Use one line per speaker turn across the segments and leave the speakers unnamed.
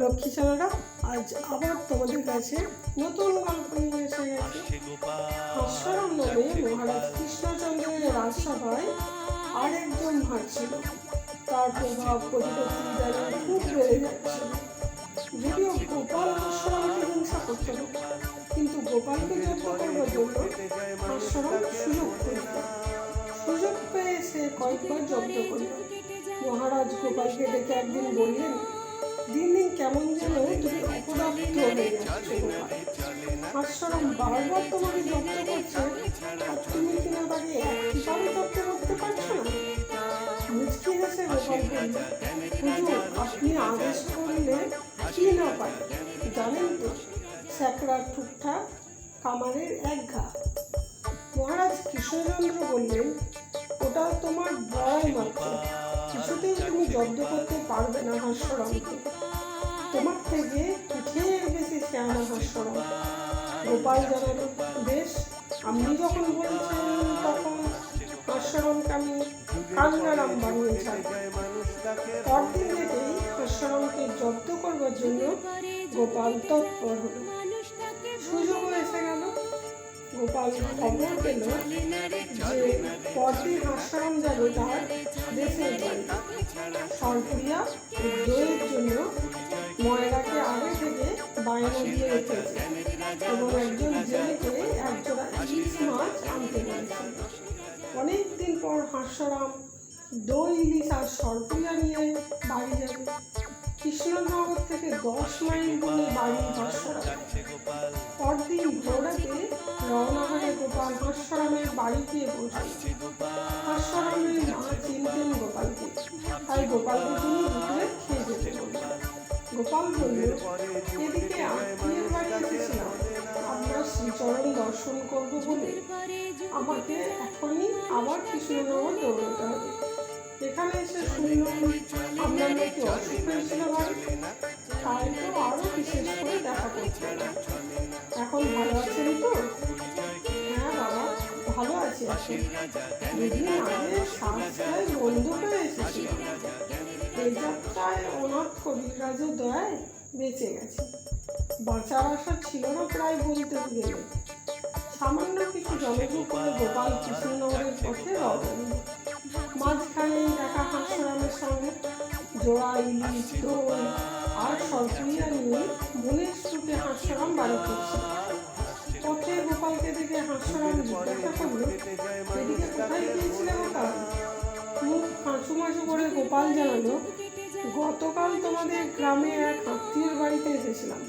লক্ষ্মী ছানারা আজ আবার তোমাদের কাছে নতুন গল্প নিয়ে এসে গেছে। হাস্যরাম নামে মহারাজ কৃষ্ণচন্দ্রের রাজসভায় আর একজন ভাঁড় ছিল। তার প্রভাব প্রতিপত্তি খুব বেড়ে যাচ্ছে। যদিও গোপাল হাস্যরামকে হিংসা করত না, কিন্তু গোপালকে জব্দ করবার জন্য হাস্যরাম সুযোগ পেয়ে সে কয়েকবার জব্দ করল। মহারাজ গোপালকে ডেকে একদিন বললেন, দিন দিন কেমন যেন তুমি অপদার্থ হয়ে যাচ্ছ গোপাল। হাস্যরাম বারবার তোমাকে জব্দ করছে, আর তুমি কিনা তাকে একবারও জব্দ করতে পারছো না। মুচকি হেসে গোপাল বলল, হুজুর, আপনি আদেশ করলে কি না পাই জানেন তো, স্যাকড়ার ঠুকঠা কামারের এক ঘা। মহারাজ কৃষ্ণচন্দ্র বললেন, ওটা তোমার বড়াই মাত্র, কিছুতেই তুমি জব্দ করতে পারবে না হাস্যরামকে। তোমার থেকে পিঠের বেশি শ্যামা হাস্যরাম। গোপাল জানালো, বেশ, আপনি যখন বলছেন তখন হাস্যরামকে আমি কাঙ্গারাম বানিয়ে ছাড়ব। পরদিন থেকেই হাস্যরামকে জব্দ করবার জন্য গোপাল তৎপর হল। সুযোগও এসে গেল। গোপাল খবর পেল যে পরদিন হাস্যরাম যাবে তার দেশের বাড়ি। সরপুরিয়া দইয়ের জন্য ময়রাকে আগে থেকে বায়না দিয়ে রেখেছে এবং একজন জেলেকে একজোড়া ইলিশ মাছ আনতে বলেছে। অনেকদিন পর হাস্যরাম দই, ইলিশ আর সরপুরিয়া নিয়ে বাড়ি যাবে। কৃষ্ণনগর থেকে 10 মাইল দূরে বাড়ি হাস্যরাম। পরদিন ভোররাতে রওনা হয়ে গোপাল হাস্যরামের বাড়ি গিয়ে পৌঁছাল। হাস্যরামের মা চিনতেন গোপালকে, তাই গোপালকে তিনি দুপুরে খেয়ে যেতে বললেন। গোপাল বলল, এদিকে আত্মীয়ের বাড়ি এসেছিলাম আপনার শ্রীচরণ দর্শন করব বলে। আমাকে এখনই আবার কৃষ্ণনগর দৌড়তে হবে। এখানে এসে শুনলাম আপনার নাকি অসুখ হয়েছিল ভাই, তাই তো আরো বিশেষ করে দেখা করতে। এখন ভালো আছেন তো? হ্যাঁ বাবা, ভালো আছি। এখন দুদিন আগে সাজটায় বন্ধু হয়ে এসেছিলাম। এই যাত্রায় অনাথ কবিরাজের দয়ায় বেঁচে গেছে। বাঁচার আশা ছিল না প্রায় বলতে গেলে। সামান্য কিছু জনযোগ করে গোপাল কৃষ্ণনগরের পথে রওনা দিল। মাঝখানে দেখা হাস্যরামের সঙ্গে জোড়া ইলিশ, দই আর সরপুরিয়া নিয়ে মনের সুখে হাস্যরাম বাড়ি ফিরছে। পথে গোপালকে দেখে হাস্যরাম জিজ্ঞাসা করল, এদিকে কোথায় গিয়েছিলে গোপাল? মুখ হাসু করে গোপাল জানালো, গতকাল তোমাদের গ্রামে এক আত্মীয়ের বাড়িতে এসেছিলাম,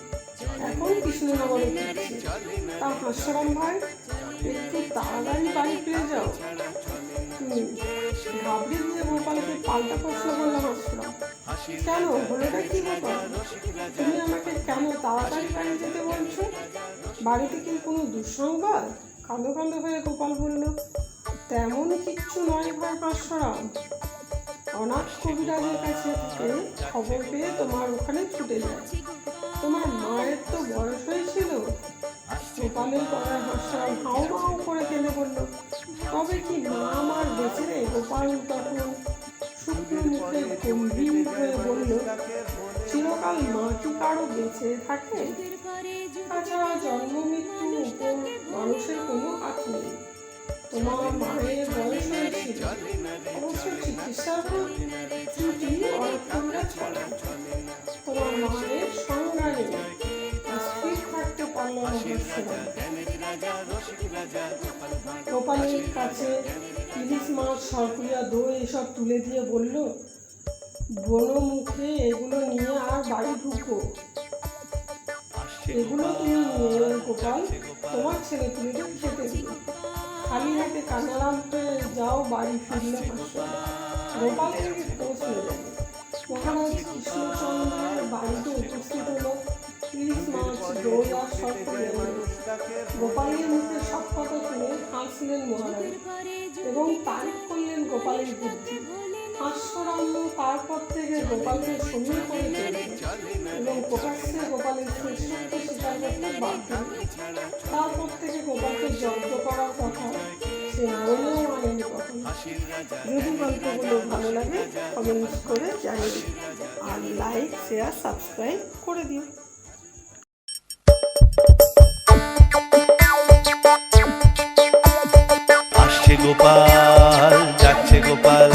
এখন কৃষ্ণনগরে ফিরছি। তা হাস্যরাম ভাই, একটু তাড়াতাড়ি বাড়ি ফিরে যাও। ঘাবড়ে গিয়ে গোপালকে পাল্টা প্রশ্ন করলাম হাস্যরাম, কেন, হলোটা কি গোপাল? তুমি আমাকে কেন তাড়াতাড়ি বাড়ি যেতে বলছো? বাড়িতে কি কোনো দুঃসংবাদ? কাঁদো কাঁদো হয়ে গোপাল বলল, তেমন কিচ্ছু নয় ভাই হাস্যরাম। অনাথ কবিরাজের কাছে থেকে খবর পেয়ে তোমার ওখানে ছুটে যায়। তোমার মায়ের তো বয়স হয়েছিল। গোপালের গলায় হাস্যরাম হাউ হাউ করে কেঁদে বলল, তবে কি মা আমার বেঁচে নেই? গোপাল তখন শুকনো মুখে গম্ভীর হয়ে বলল, চিরকাল মা কি কারো বেঁচে থাকে? তাছাড়া জন্ম মৃত্যুর উপর মানুষের কোনো হাত নেই। তোমার মায়ের বয়স হয়েছিল, অবশ্য চিকিৎসার ত্রুটি অর্থরাজ করে। তোমার মায়ের সংজ্ঞা নেই, স্থির থাকতে পারল না হাস্যরাম। গোপালের কাছে ইলিশ মাছ, সরপুরিয়া, দই এসব তুলে দিয়ে বলল, বনমুখে এগুলো নিয়ে আর বাড়ি ঢুকো। এগুলো তুমি নিয়ে গোপাল তোমার ছেলে পুলেদের খেতে দিও। খালি হাতে কাঙ্গারাম হয়ে যাও বাড়ি ফিরলে হাস্যরাম। গোপালের খোঁজ নেবে। মহারাজ কৃষ্ণচন্দ্রের বাড়িতে উপস্থিত হলো ইলিশ মাছ, দই আর সরপুরিয়া। গোপালের মুখে সব কথা শুনে হাসলেন মহারাজ এবং তারিফ করলেন গোপালের বুদ্ধি। হাস্যরাম তারপর থেকে গোপালকে সমীহ করে চললেন এবং প্রকাশ্যে গোপালের শ্রেষ্ঠত্ব স্বীকার করতে বাধ্য। তারপর থেকে গোপালকে জব্দ করার কথা যে মনেও আনেনি কখনো। যদি গল্পগুলো ভালো লাগে কমেন্টস করে জানিয়ে আর লাইক শেয়ার সাবস্ক্রাইব করে দিও।
আসছে গোপাল, যাচ্ছে গোপাল।